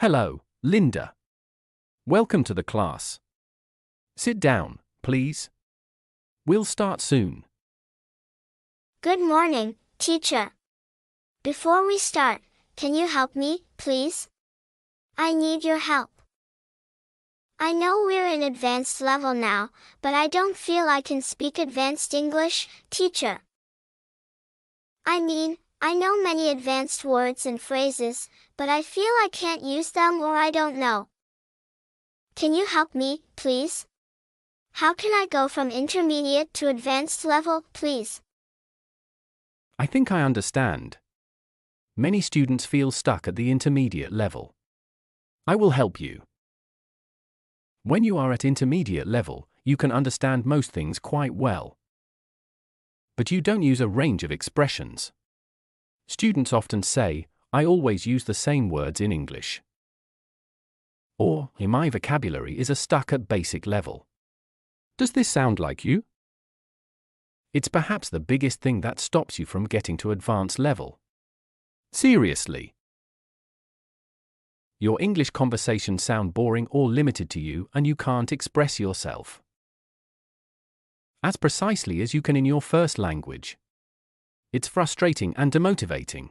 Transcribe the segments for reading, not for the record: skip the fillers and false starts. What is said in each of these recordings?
Hello, Linda. Welcome to the class. Sit down, please. We'll start soon. Good morning, teacher. Before we start, can you help me, please? I need your help. I know we're in advanced level now, but I don't feel I can speak advanced English, teacher. I know many advanced words and phrases, but I feel I can't use them or I don't know. Can you help me, please? How can I go from intermediate to advanced level, please? I think I understand. Many students feel stuck at the intermediate level. I will help you. When you are at intermediate level, you can understand most things quite well. But you don't use a range of expressions. Students often say, I always use the same words in English. Or, my vocabulary is stuck at basic level. Does this sound like you? It's perhaps the biggest thing that stops you from getting to advanced level. Seriously. Your English conversations sound boring or limited to you and you can't express yourself as precisely as you can in your first language. It's frustrating and demotivating.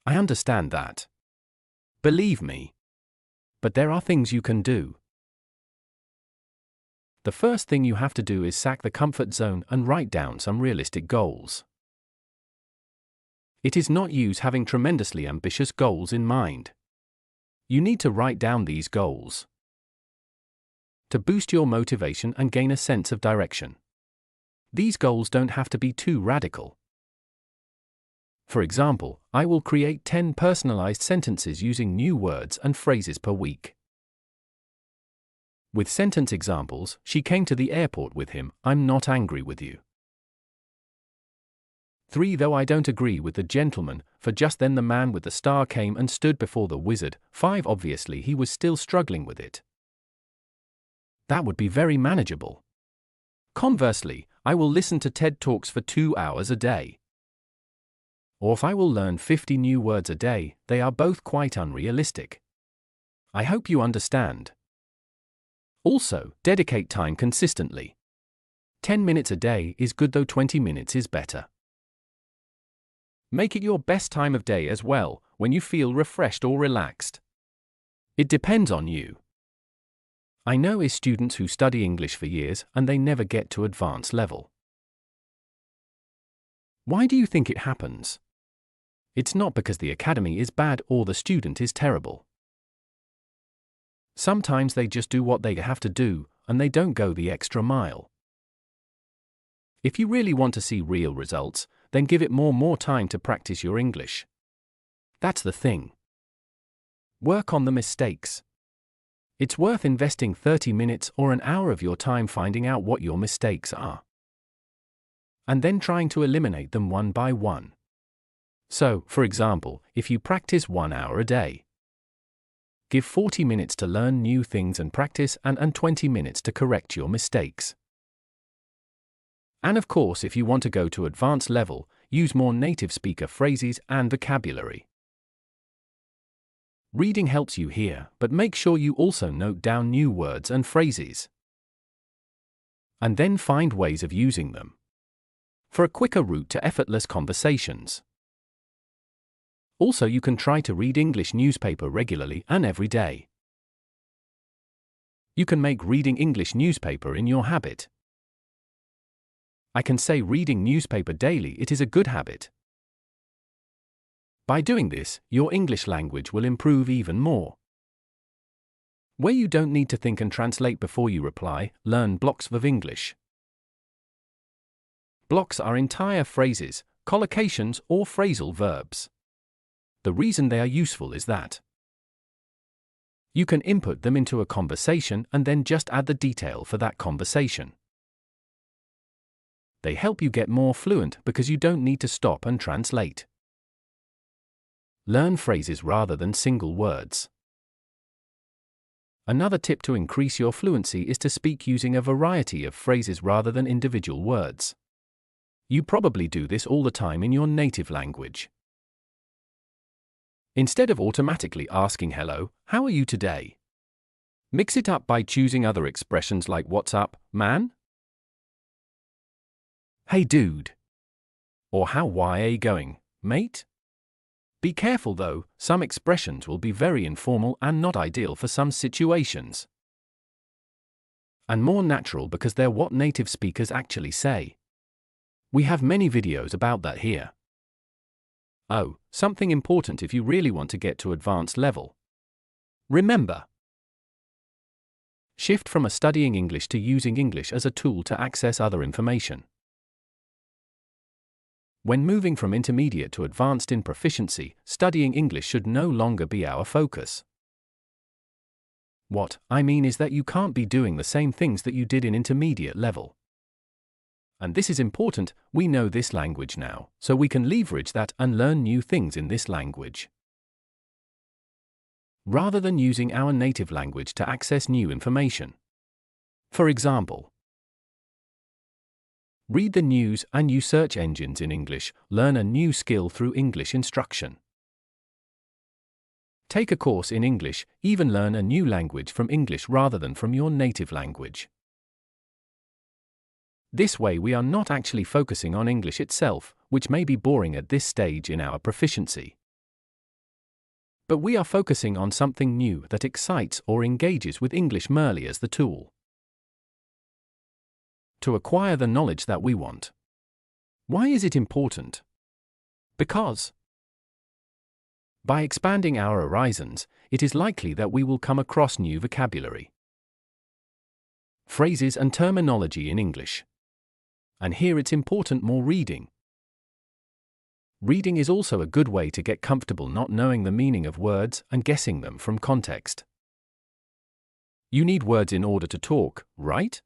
I understand that. Believe me. But there are things you can do. The first thing you have to do is sack the comfort zone and write down some realistic goals. It is not use having tremendously ambitious goals in mind. You need to write down these goals to boost your motivation and gain a sense of direction. These goals don't have to be too radical. For example, I will create 10 personalized sentences using new words and phrases per week. With sentence examples, she came to the airport with him, I'm not angry with you. 3. Though I don't agree with the gentleman, for just then the man with the star came and stood before the wizard. 5. Obviously he was still struggling with it. That would be very manageable. Conversely, I will listen to TED Talks for 2 hours a day. Or if I will learn 50 new words a day, they are both quite unrealistic. I hope you understand. Also, dedicate time consistently. 10 minutes a day is good, though 20 minutes is better. Make it your best time of day as well, when you feel refreshed or relaxed. It depends on you. I know students who study English for years and they never get to advanced level. Why do you think it happens? It's not because the academy is bad or the student is terrible. Sometimes they just do what they have to do, and they don't go the extra mile. If you really want to see real results, then give it more time to practice your English. That's the thing. Work on the mistakes. It's worth investing 30 minutes or an hour of your time finding out what your mistakes are, and then trying to eliminate them one by one. So, for example, if you practice 1 hour a day, give 40 minutes to learn new things and practice and 20 minutes to correct your mistakes. And of course, if you want to go to advanced level, use more native speaker phrases and vocabulary. Reading helps you here, but make sure you also note down new words and phrases. And then find ways of using them for a quicker route to effortless conversations. Also, you can try to read English newspaper regularly and every day. You can make reading English newspaper in your habit. I can say reading newspaper daily, it is a good habit. By doing this, your English language will improve even more. Where you don't need to think and translate before you reply, learn blocks of English. Blocks are entire phrases, collocations, or phrasal verbs. The reason they are useful is that you can input them into a conversation and then just add the detail for that conversation. They help you get more fluent because you don't need to stop and translate. Learn phrases rather than single words. Another tip to increase your fluency is to speak using a variety of phrases rather than individual words. You probably do this all the time in your native language. Instead of automatically asking hello, how are you today? Mix it up by choosing other expressions like what's up, man? Hey dude. Or how why are you going, mate? Be careful though, some expressions will be very informal and not ideal for some situations. And more natural because they're what native speakers actually say. We have many videos about that here. Oh, something important if you really want to get to advanced level. Remember, shift from studying English to using English as a tool to access other information. When moving from intermediate to advanced in proficiency, studying English should no longer be our focus. What I mean is that you can't be doing the same things that you did in intermediate level. And this is important, we know this language now, so we can leverage that and learn new things in this language. Rather than using our native language to access new information. For example, read the news and use search engines in English, learn a new skill through English instruction. Take a course in English, even learn a new language from English rather than from your native language. This way we are not actually focusing on English itself, which may be boring at this stage in our proficiency. But we are focusing on something new that excites or engages with English merely as the tool to acquire the knowledge that we want. Why is it important? Because by expanding our horizons, it is likely that we will come across new vocabulary, phrases and terminology in English. And here it's important more reading. Reading is also a good way to get comfortable not knowing the meaning of words and guessing them from context. You need words in order to talk, right?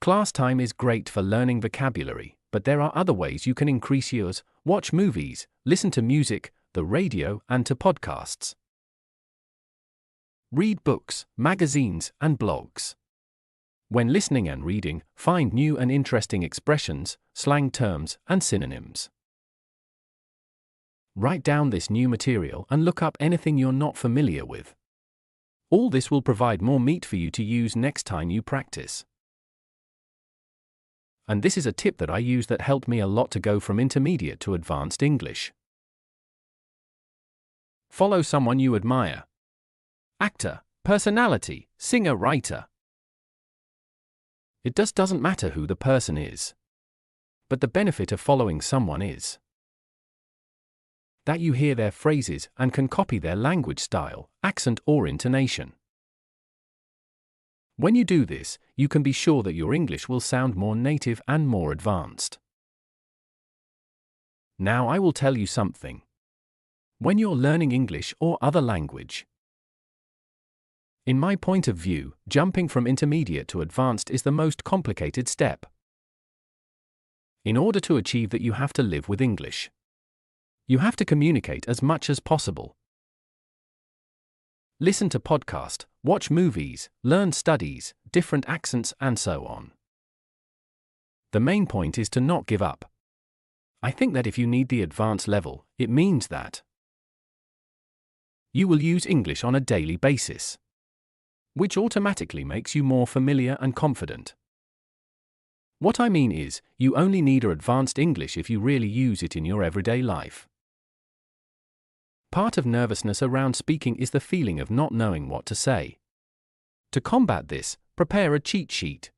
Class time is great for learning vocabulary, but there are other ways you can increase yours: watch movies, listen to music, the radio, and to podcasts. Read books, magazines, and blogs. When listening and reading, find new and interesting expressions, slang terms, and synonyms. Write down this new material and look up anything you're not familiar with. All this will provide more meat for you to use next time you practice. And this is a tip that I use that helped me a lot to go from intermediate to advanced English. Follow someone you admire. Actor, personality, singer, writer. It doesn't matter who the person is. But the benefit of following someone is that you hear their phrases and can copy their language style, accent, or intonation. When you do this, you can be sure that your English will sound more native and more advanced. Now I will tell you something. When you're learning English or other language, in my point of view, jumping from intermediate to advanced is the most complicated step. In order to achieve that, you have to live with English. You have to communicate as much as possible. Listen to podcasts, watch movies, learn studies, different accents, and so on. The main point is to not give up. I think that if you need the advanced level, it means that you will use English on a daily basis, which automatically makes you more familiar and confident. What I mean is, you only need advanced English if you really use it in your everyday life. Part of nervousness around speaking is the feeling of not knowing what to say. To combat this, prepare a cheat sheet.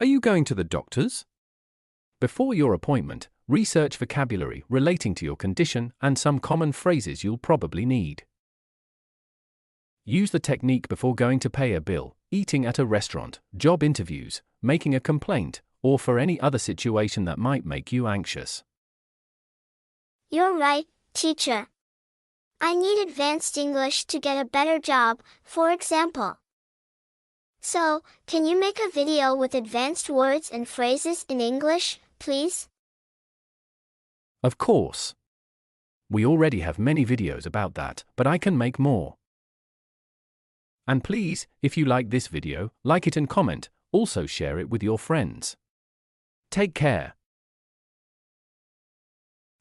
Are you going to the doctor's? Before your appointment, research vocabulary relating to your condition and some common phrases you'll probably need. Use the technique before going to pay a bill, eating at a restaurant, job interviews, making a complaint, or for any other situation that might make you anxious. You're right, teacher. I need advanced English to get a better job, for example. So, can you make a video with advanced words and phrases in English, please? Of course. We already have many videos about that, but I can make more. And please, if you like this video, like it and comment, also share it with your friends. Take care.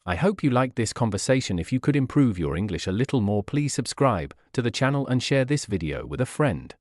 I hope you liked this conversation. If you could improve your English a little more, please subscribe to the channel and share this video with a friend.